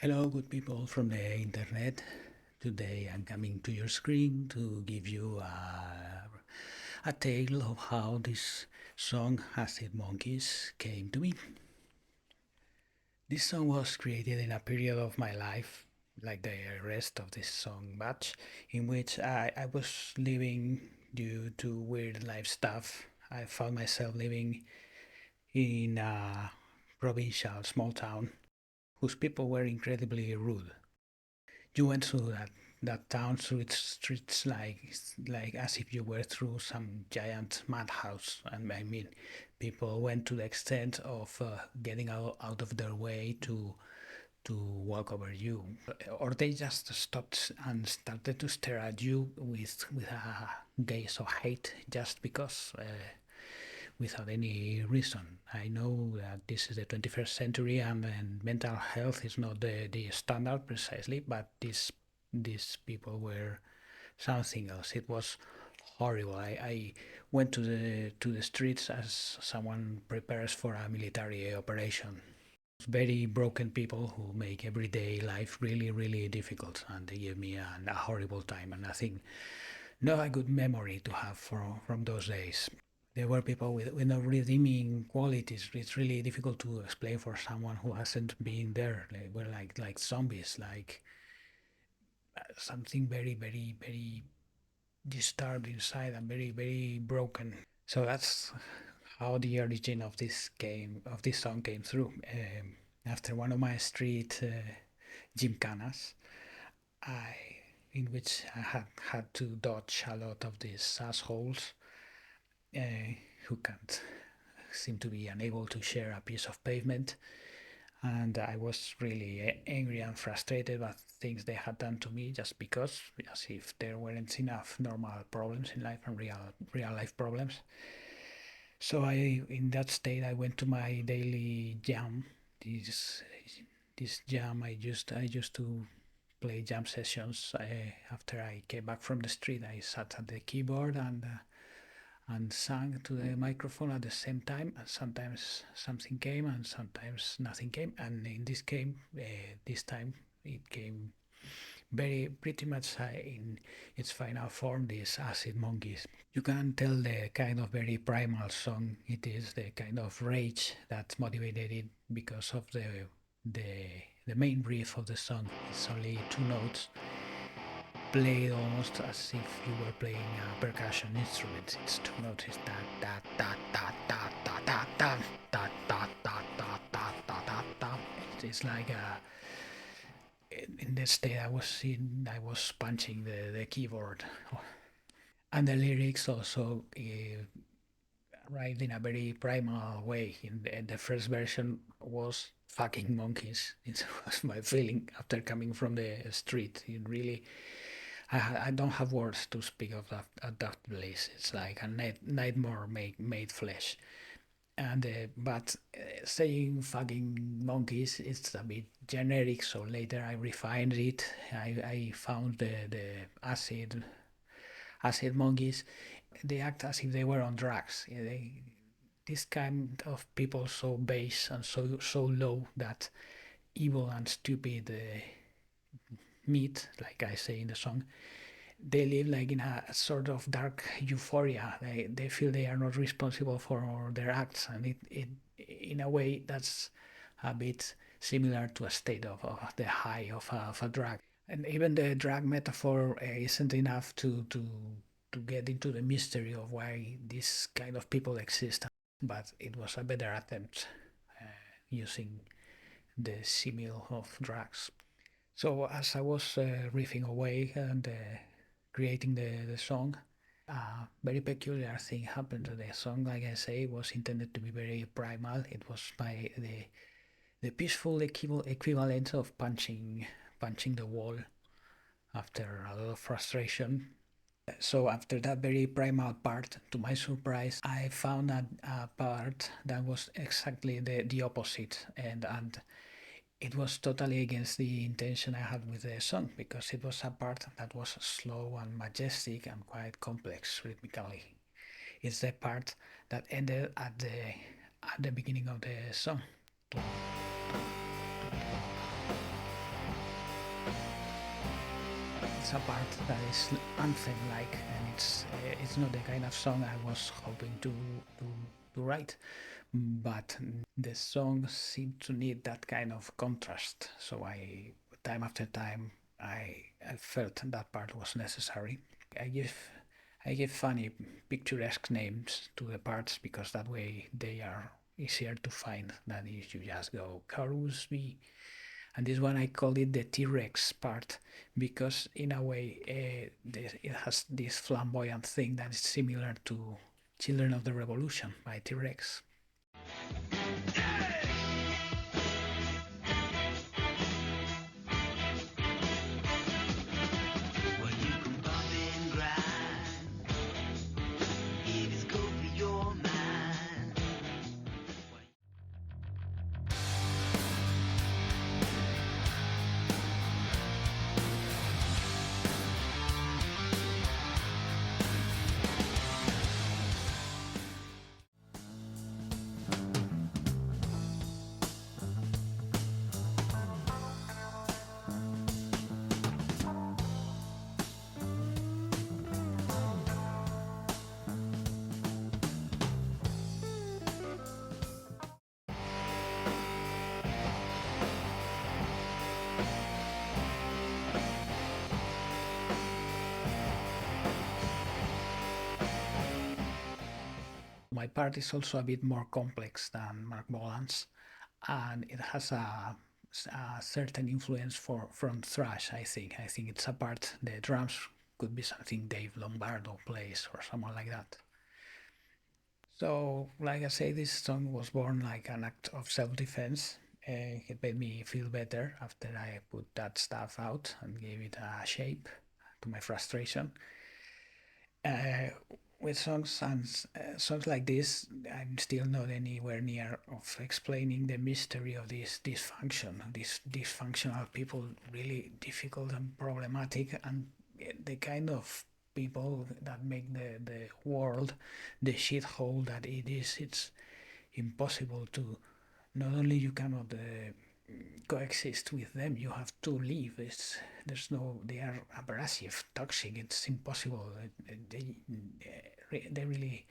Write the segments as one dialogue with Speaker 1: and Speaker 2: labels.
Speaker 1: Hello, good people from the internet. Today I'm coming to your screen to give you a tale of how this song, Acid Monkeys, came to me. This song was created in a period of my life, like the rest of this song batch, in which I was living due to weird life stuff. I found myself living in a provincial small town whose people were incredibly rude. You went through that town through its streets like as if you were through some giant madhouse. And I mean, people went to the extent of getting out of their way to walk over you, or they just stopped and started to stare at you with a gaze of hate just because. Without any reason. I know that this is the 21st century and mental health is not the standard precisely, but these people were something else. It was horrible. I went to the streets as someone prepares for a military operation. Very broken people who make everyday life really difficult, and they give me a horrible time. And I think not a good memory to have from those days. There were people with no redeeming qualities. It's really difficult to explain for someone who hasn't been there. They were like zombies, like something very disturbed inside and very broken. So that's how the origin of this song came through. After one of my street gymkhanas, I in which I had to dodge a lot of these assholes who can't seem to be unable to share a piece of pavement. And I was really angry and frustrated about things they had done to me just because, as if there weren't enough normal problems in life and real life problems. So in that state, I went to my daily jam. This this jam, I used to play jam sessions. After I came back from the street, I sat at the keyboard and sang to the microphone at the same time. And sometimes something came, and sometimes nothing came. And in this time, it came very pretty much in its final form. These Acid Monkeys. You can tell the kind of very primal song it is, the kind of rage that motivated it because of the the main riff of the song. It's only two notes played almost as if you were playing a percussion instrument. It's two notes. It's da da da da da da da da da da da da da da da da. It's like in the state I was in, I was punching the keyboard, and the lyrics also arrived in a very primal way. In the first version was fucking monkeys. It was my feeling after coming from the street. It really I don't have words to speak of that place. It's like a nightmare made flesh. And but saying fucking monkeys, it's a bit generic. So later I refined it. I found the acid monkeys. They act as if they were on drugs. This kind of people so base and so low that evil and stupid meat, like I say in the song, they live like in a sort of dark euphoria. They feel they are not responsible for their acts, and it in a way that's a bit similar to a state of the high of a drug. And even the drug metaphor isn't enough to get into the mystery of why these kind of people exist. But it was a better attempt using the simile of drugs. So as I was riffing away and creating the song, a very peculiar thing happened to the song. Like I say, it was intended to be very primal. It was by the peaceful equivalent of punching the wall after a lot of frustration. So after that very primal part, to my surprise, I found a part that was exactly the opposite, and it was totally against the intention I had with the song, because it was a part that was slow and majestic and quite complex rhythmically. It's the part that ended at the beginning of the song. has a part that is anthem-like, and it's not the kind of song I was hoping to, to write, but the song seemed to need that kind of contrast. So time after time, I felt that part was necessary. I give I give funny, picturesque names to the parts because that way they are easier to find than if you just go chorus B. And this one I call it the T-Rex part because in a way it has this flamboyant thing that is similar to Children of the Revolution by T-Rex. My part is also a bit more complex than Mark Bolan's, and it has a certain influence from thrash. I think it's a part. The drums could be something Dave Lombardo plays or someone like that. So, like I say, this song was born like an act of self-defense. It made me feel better after I put that stuff out and gave it a shape to my frustration. Uh, with songs like this, I'm still not anywhere near of explaining the mystery of this dysfunction, these dysfunctional people, really difficult and problematic, and the kind of people that make the world the shithole that it is. It's impossible to. Not only you cannot coexist with them. You have to leave. There's no. They are abrasive, toxic. It's impossible. They really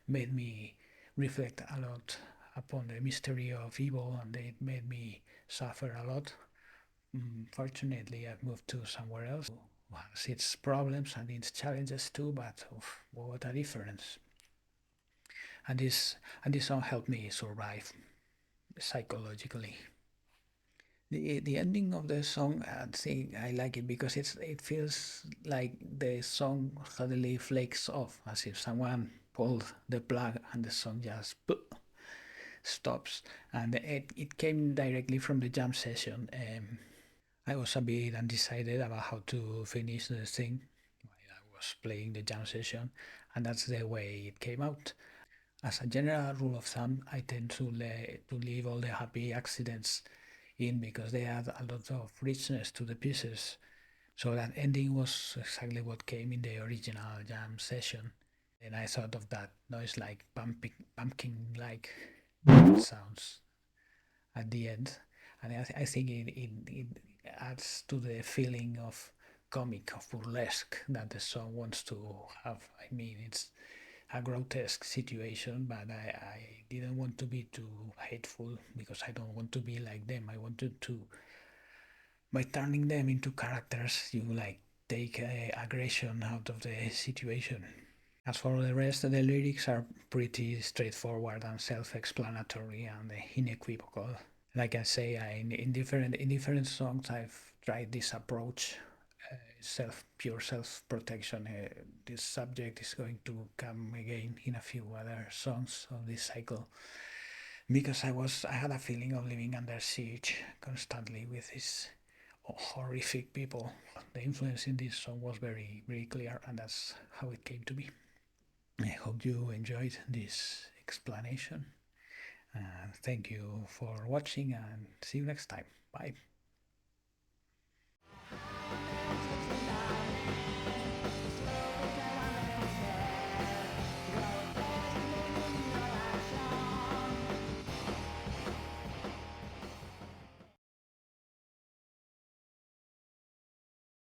Speaker 1: made me reflect a lot upon the mystery of evil, and they made me suffer a lot. Fortunately, I've moved to somewhere else. Has its problems and its challenges too, but what a difference! And this song helped me survive psychologically. The ending of the song, I think I like it because it feels like the song suddenly flakes off, as if someone pulled the plug and the song just stops. And it came directly from the jam session. I was a bit undecided about how to finish the thing while I was playing the jam session, and that's the way it came out. As a general rule of thumb, I tend to leave all the happy accidents in because they add a lot of richness to the pieces. So that ending was exactly what came in the original jam session. And I thought of that noise like pumpkin like sounds at the end. And I think it adds to the feeling of comic, of burlesque that the song wants to have. I mean, it's a grotesque situation, but I didn't want to be too hateful because I don't want to be like them. I wanted to, by turning them into characters, you like take aggression out of the situation. As for the rest, the lyrics are pretty straightforward and self-explanatory and unequivocal. Like I say, in different songs, I've tried this approach, pure self-protection. This subject is going to come again in a few other songs of this cycle because I had a feeling of living under siege constantly with these horrific people. The influence in this song was very clear, and that's how it came to be. I hope you enjoyed this explanation. Thank you for watching, and see you next time. Bye.